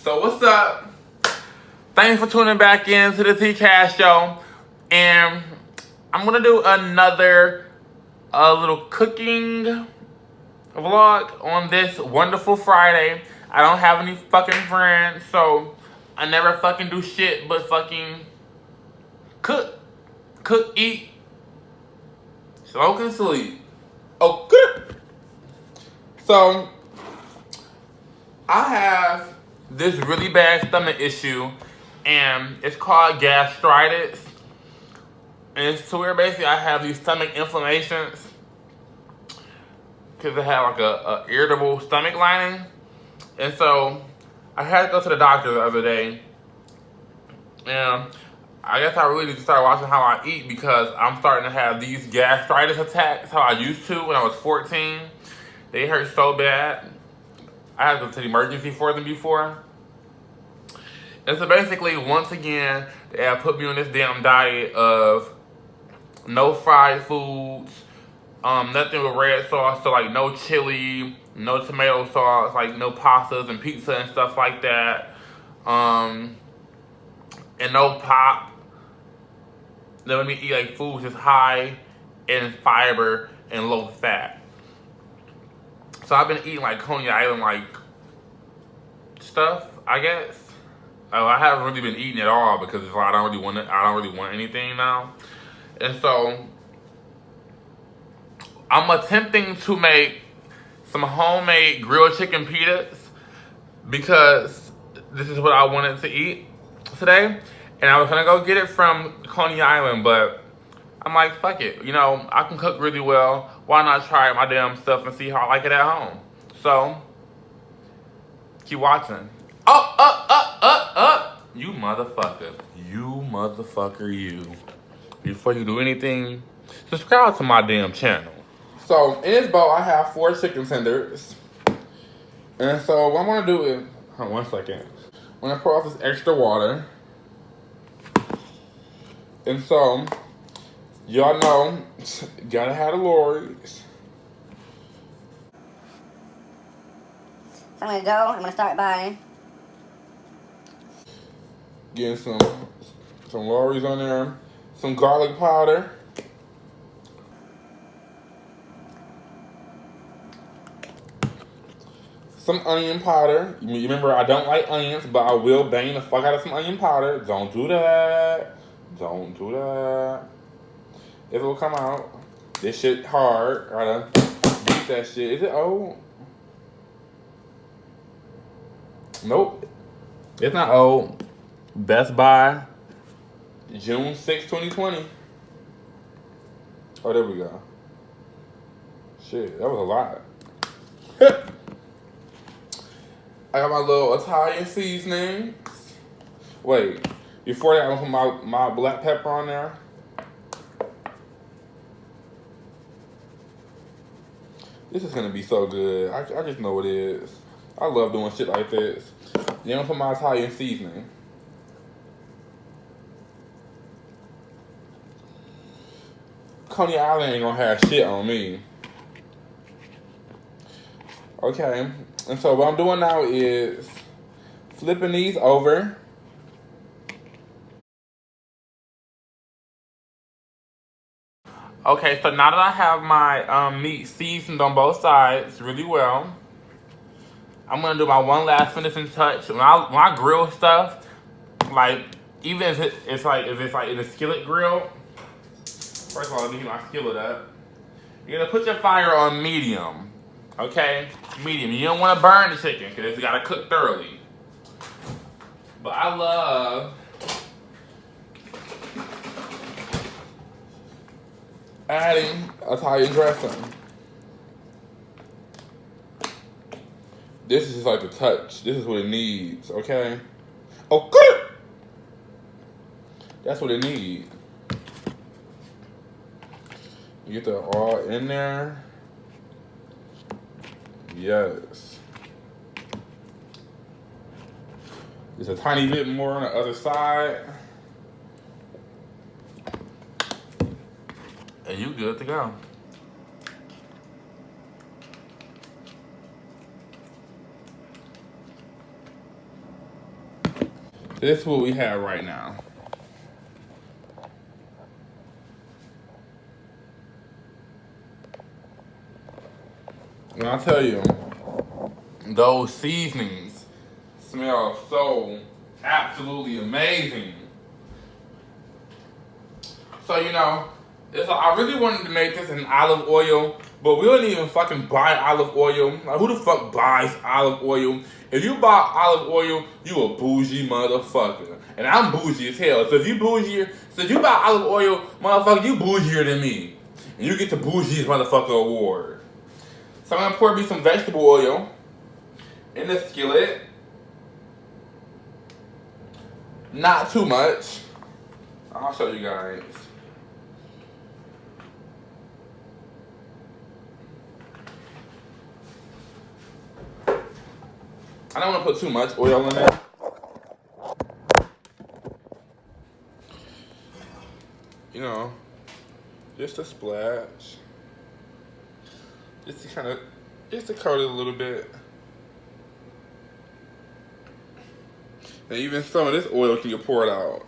So what's up? Thanks for tuning back in to the TheTeeKashShow. And I'm gonna do another little cooking vlog on this wonderful Friday. I don't have any fucking friends, so I never fucking do shit but fucking cook, eat, smoke, and sleep. Okay. So I have this really bad stomach issue, and it's called gastritis. And it's to where basically I have these stomach inflammations because I have like a irritable stomach lining. And so I had to go to the doctor the other day, and I guess I really need to start watching how I eat because I'm starting to have these gastritis attacks how I used to when I was 14. They hurt so bad. I had to go to the emergency for them before. And so basically, once again, they have put me on this damn diet of no fried foods, nothing with red sauce, so like no chili, no tomato sauce, like no pastas and pizza and stuff like that, and no pop. They let me eat like foods just high in fiber and low fat. So I've been eating like Coney Island like stuff, I guess. I haven't really been eating at all because it's like I don't really want anything now. And so I'm attempting to make some homemade grilled chicken pitas because this is what I wanted to eat today. And I was gonna go get it from Coney Island, but I'm like, fuck it. You know, I can cook really well. Why not try my damn stuff and see how I like it at home? So, keep watching. Up. You motherfucker. You. Before you do anything, subscribe to my damn channel. So, in this bowl, I have 4 chicken tenders. And so, what I'm going to do is... Hold on 1 second. I'm going to pour off this extra water. And so, y'all know, gotta have the Lorries. So I'm going to start by... getting some Lorries on there. Some garlic powder. Some onion powder. You remember, I don't like onions, but I will bang the fuck out of some onion powder. Don't do that. Don't do that. It will come out. This shit hard. Gotta beat that shit. Is it old? Nope. It's not old. Best Buy, June 6, 2020. Oh, there we go. Shit, that was a lot. I got my little Italian seasoning. Wait, before that, I'm gonna put my black pepper on there. This is gonna be so good. I just know it is. I love doing shit like this. Then I'm gonna put my Italian seasoning. Coney Island ain't gonna have shit on me. Okay, and so what I'm doing now is flipping these over. Okay, so now that I have my meat seasoned on both sides really well, I'm gonna do my one last finishing touch. When I grill stuff, like even if it's like in a skillet grill. First of all, let me heat my skillet up. You're gonna put your fire on medium, okay? Medium. You don't want to burn the chicken because it's gotta cook thoroughly. But I love adding Italian dressing. This is just like the touch. This is what it needs, okay? Oh, good. That's what it needs. You get that all in there. Yes. Just a tiny bit more on the other side. And you good to go. This is what we have right now. When I tell you, those seasonings smell so absolutely amazing. So, you know, I really wanted to make this in olive oil, but we don't even fucking buy olive oil. Like, who the fuck buys olive oil? If you buy olive oil, you a bougie motherfucker. And I'm bougie as hell. So if you buy olive oil, motherfucker, you bougier than me. And you get the bougiest motherfucker award. So I'm gonna pour me some vegetable oil in the skillet. Not too much. I'll show you guys. I don't want to put too much oil in it. You know, just a splash. Just to coat it a little bit. And even some of this oil can get poured out.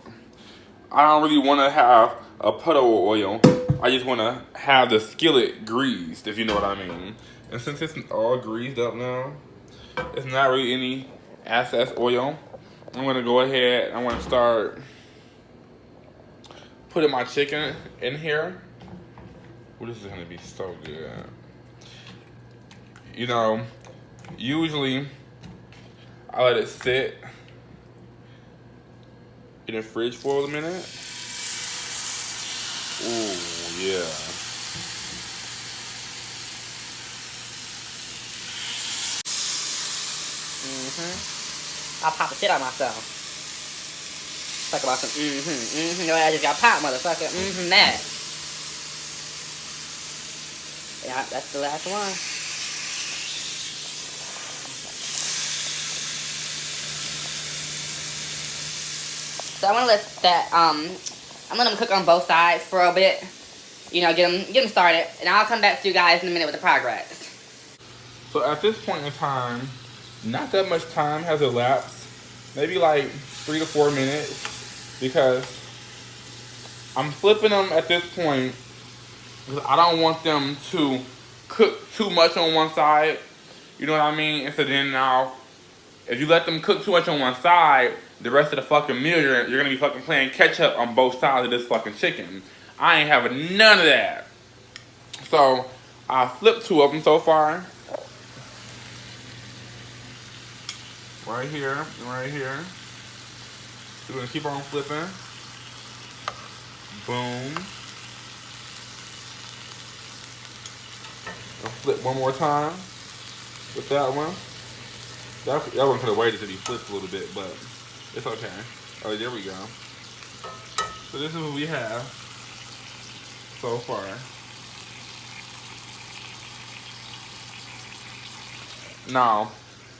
I don't really want to have a puddle of oil. I just want to have the skillet greased, if you know what I mean. And since it's all greased up now, it's not really any excess oil. I'm going to go ahead, I'm going to start putting my chicken in here. Ooh, this is going to be so good. You know, usually I let it sit in the fridge for a minute. Ooh, yeah. I'll pop the shit out of myself. Talk about some Your ass just got popped, motherfucker. That. Yeah, that's the last one. So I'm gonna let that I'm letting them cook on both sides for a bit. You know, get them started, and I'll come back to you guys in a minute with the progress. So at this point in time, not that much time has elapsed. Maybe like 3 to 4 minutes, because I'm flipping them at this point because I don't want them to cook too much on one side. You know what I mean? And so then now, if you let them cook too much on one side, the rest of the fucking meal, you're gonna be fucking playing catch up on both sides of this fucking chicken. I ain't having none of that. So I flipped 2 of them so far. Right here and right here. We're gonna keep on flipping. Boom. I'll flip one more time with that one. That one could have waited till he flipped a little bit, but it's okay. Oh, there we go. So this is what we have so far. Now,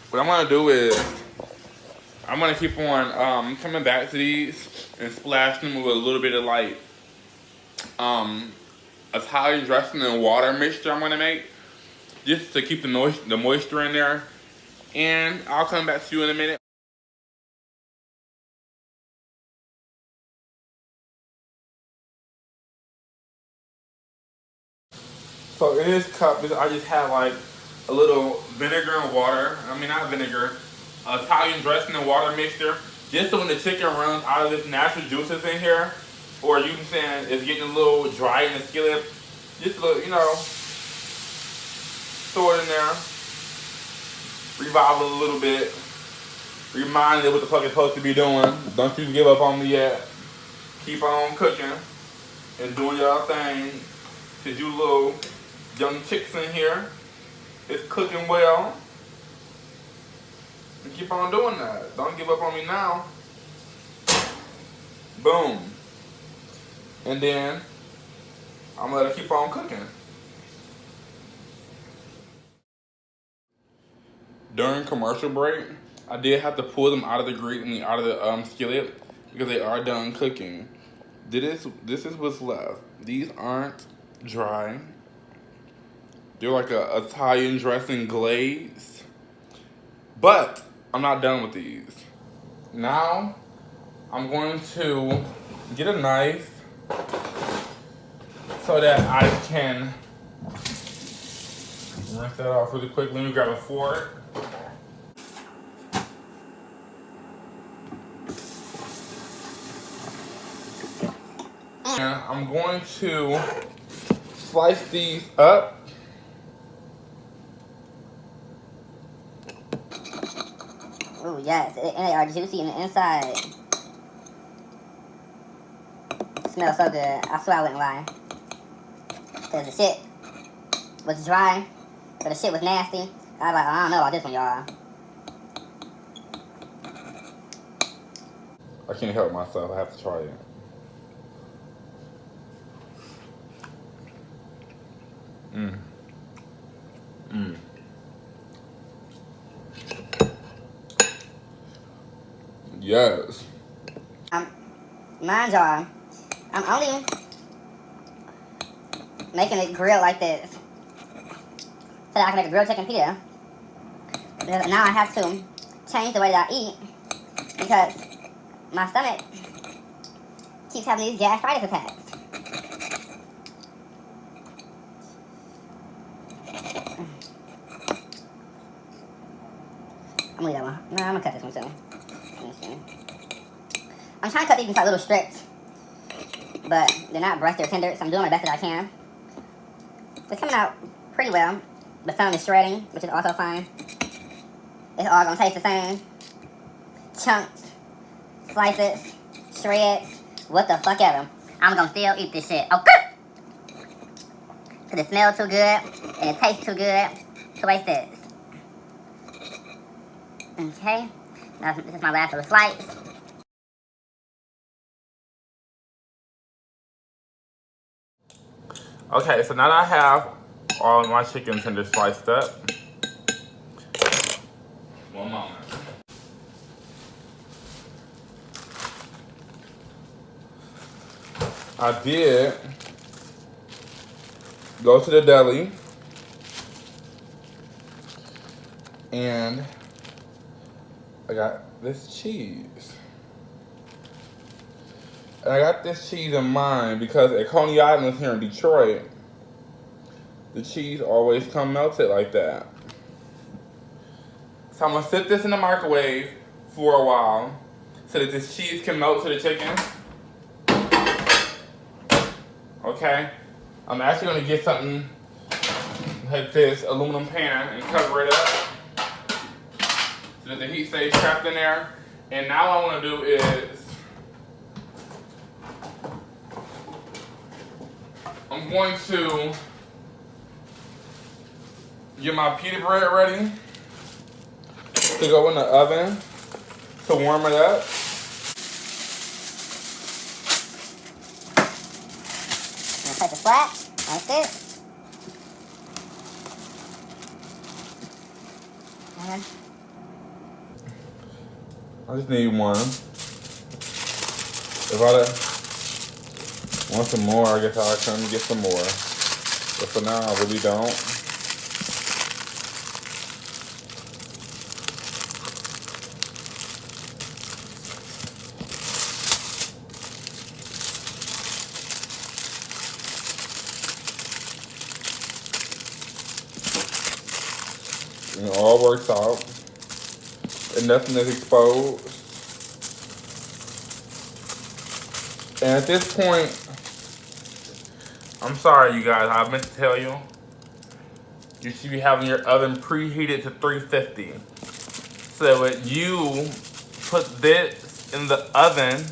what I'm gonna do is I'm gonna keep on coming back to these and splashing them with a little bit of like Italian dressing and water mixture I'm gonna make, just to keep the moisture in there. And I'll come back to you in a minute. So in this cup, I just have like a little vinegar and water. I mean, not vinegar, Italian dressing and water mixture. Just so when the chicken runs out of its natural juices in here, or you can say it's getting a little dry in the skillet, just a little, you know, throw it in there, revive it a little bit, remind it what the fuck it's supposed to be doing. Don't you give up on me yet. Keep on cooking and doing your thing. Cause you little young chicks in here, it's cooking well. And keep on doing that. Don't give up on me now. Boom. And then I'm gonna keep on cooking. During commercial break, I did have to pull them out of the out of the skillet because they are done cooking. This is what's left. These aren't dry. They're like a Italian dressing glaze. But I'm not done with these. Now I'm going to get a knife so that I can rinse that off really quick. Let me grab a fork. And I'm going to slice these up. Oh yes, and they are juicy in the inside. Smells so good. I swear I wouldn't lie. Cause the shit was dry, but the shit was nasty. I was like, I don't know about this one, y'all. I can't help myself. I have to try it. Yes. Mind y'all, I'm only making it grilled like this so that I can make a grilled chicken pita. Because now I have to change the way that I eat because my stomach keeps having these gastritis attacks. I'm gonna leave that one. No, I'm gonna cut this one too. I'm trying to cut these into like little strips, but they're not brushed, they're tender, so I'm doing my best that I can. It's coming out pretty well. The some is shredding, which is also fine. It's all gonna taste the same. Chunks, slices, shreds, what the fuck ever. I'm gonna still eat this shit, okay? Cause it smells too good, and it tastes too good to waste this. Okay, now this is my last little slice. Okay, so now that I have all of my chicken tenders sliced up. One moment. I did go to the deli and I got this cheese. And I got this cheese in mind because at Coney Island here in Detroit, the cheese always come melted like that. So I'm gonna sit this in the microwave for a while so that this cheese can melt to the chicken. Okay? I'm actually gonna get something like this aluminum pan and cover it up so that the heat stays trapped in there. And now what I wanna do is I'm going to get my pita bread ready to go in the oven to warm it up. I'm gonna touch it flat, like this. And I just need one. If I want some more, I guess I'll come and get some more. But for now, I really don't. And it all works out. And nothing is exposed. And at this point, I'm sorry you guys, I meant to tell you, you should be having your oven preheated to 350. So when you put this in the oven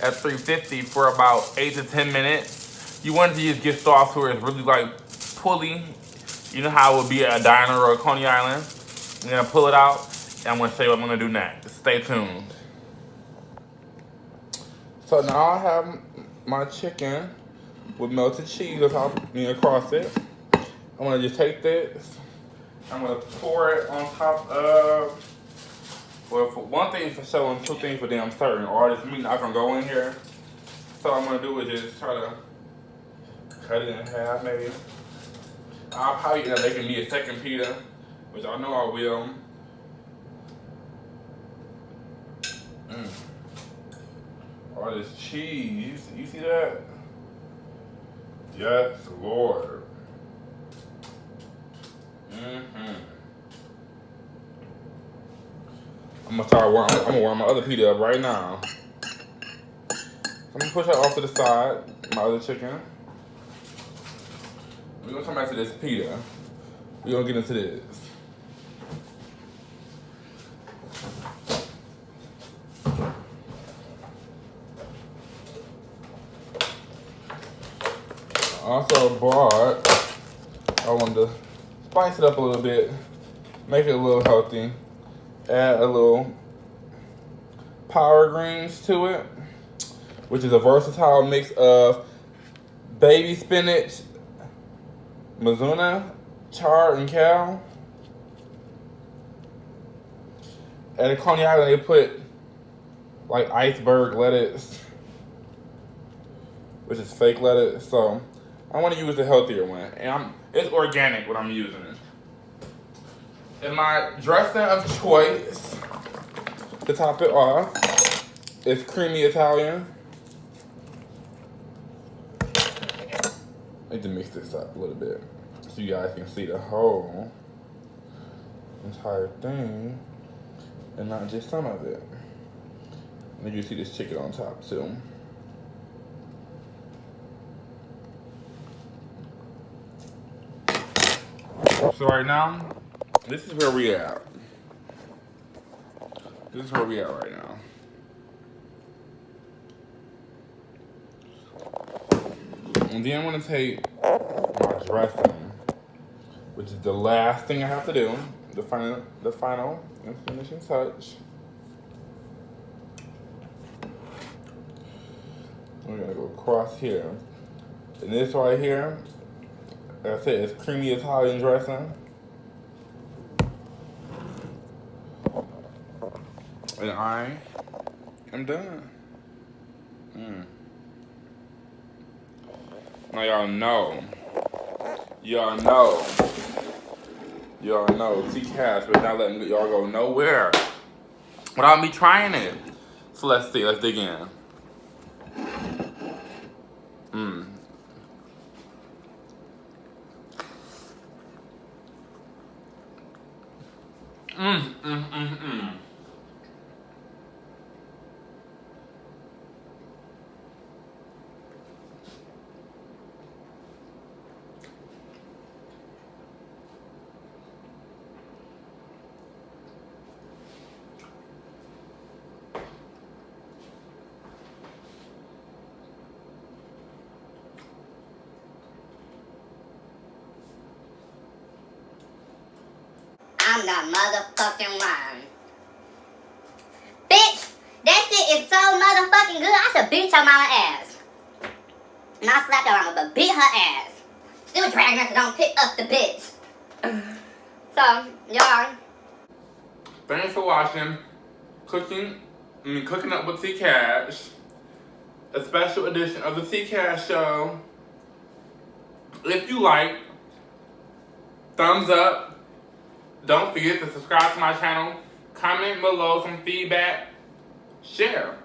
at 350 for about 8 to 10 minutes, you want it to just get soft so it's really like pulley. You know how it would be at a diner or a Coney Island. I'm gonna pull it out and I'm gonna show you what I'm gonna do next. Stay tuned. So now I have my chicken with melted cheese across it. I'm gonna just take this. I'm gonna pour it on top of, well, for one thing for sure and two things for damn certain. All this meat not gonna go in here. So what I'm gonna do is just try to cut it in half maybe. I'll probably end up making me a second pita, which I know I will. all this cheese. You see that? Yes, Lord. I'm gonna warm my other pita up right now. I'm gonna push that off to the side, my other chicken. We're gonna come back to this pita. We're gonna get into this. I also bought, I wanted to spice it up a little bit, make it a little healthy, add a little power greens to it, which is a versatile mix of baby spinach, mizuna, chard, and kale. At Coney Island, they put like iceberg lettuce, which is fake lettuce. So I want to use the healthier one, and it's organic what I'm using. And my dressing of choice to top it off is creamy Italian. I need to mix this up a little bit so you guys can see the whole entire thing and not just some of it. And you see this chicken on top too. So right now, this is where we at. This is where we at right now. And then I'm gonna take my dressing, which is the last thing I have to do, the final and finishing touch. We're gonna go across here. And this right here, like I said, it's creamy Italian dressing. And I am done. Now y'all know, T-Cash was not letting y'all go nowhere without me trying it. So let's see, let's dig in. I'm the motherfucking one. Bitch, that shit is so motherfucking good. I should beat your mama ass. Not slap your mama, but beat her ass. Still dragging her so don't pick up the bitch. So, y'all. Thanks for watching Cooking Up with T-Cash, a special edition of the T-Cash Show. If you like, thumbs up. Don't forget to subscribe to my channel, comment below some feedback, share.